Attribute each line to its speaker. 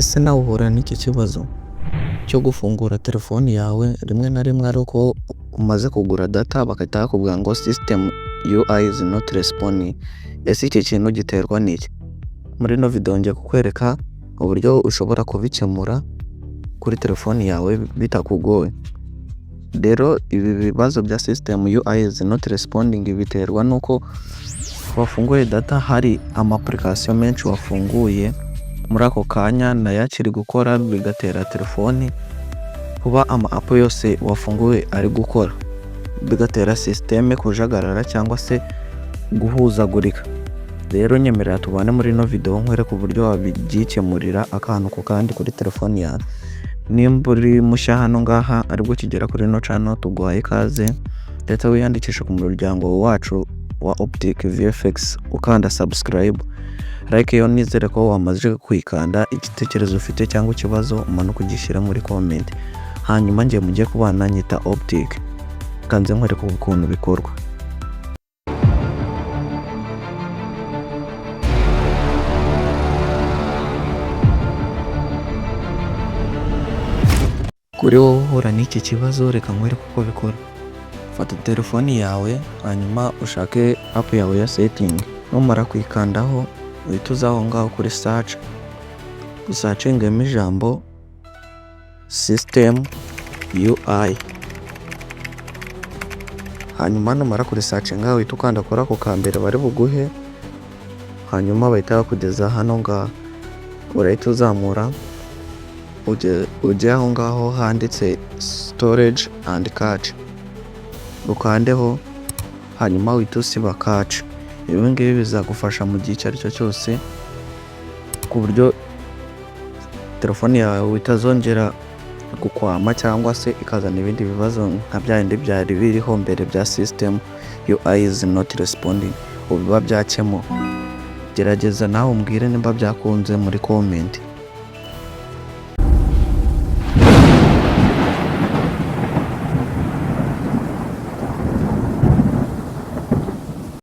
Speaker 1: Ese nawe uhura n'iki kibazo cyo gufungura telefoni yawe rimwe na rimwe ari uko umaze kugura data bagahita bakubwira ngo system UI is not responding. Ese iki kintu giterwa n'iki? Muri ino video ngiye kukwereka uburyo ushobora kubikemura kuri telefoni yawe bitakugoye. Rero ibi bibazo bya system UI is not responding biterwa nuko wafunguye data hari application menshi wafunguye muri ako kanya nayo akiri gukora bigatera telefoni kuba app yose wafunguye ari gukora, bigatera system kujagarara cyangwa se guhuzagurika. Rero nyemerera tubane muri ino video nkwereka uburyo wabyikemurira akantu ku kandi kuri telefoni yawe. Nimba uri mushya hano ngaha aribwo kigera kuri ino channel, tuguhaye ikaze ndetse wiyandikisha ku muryango wacu wa Optic VFX ukanda subscribe, like yo nizere ko wamaze kwikanda. Igitekerezo ufite cyangwa ikibazo umanuka ugishyira muri comment, hanyuma ngiye mujye kubana nyita Optic kanze nkwereka ukuntu bikorwa. Kuri wowe uhura n'iki kibazo reka nkwereke uko bikora. Fata telefoni yawe hanyuma ushake app yawe ya setting, numara kuyikandaho uhita uza aho ngaho kuri search, usacingemo ijambo system UI, hanyuma numara kuri searchinga uhita ukanda kuri ako kambere bari buguhe, hanyuma bahita bakugeza hano ngaho. Urahita uzamura ujye aho ngaho handitse storage and cache, ukandeho hanyuma uhita usiba cache. Ibi ngibi bizagufasha mu gihe icyo ari cyo cyose ku buryo telefoni yawe itazongera gukwama cyangwa se ikazana ibindi bibazo nka bya bindi byari biriho mbere bya system UI is not responding. Ubu biba byakemuwe. Gerageza nawe umbwire nimba byakunze muri comment.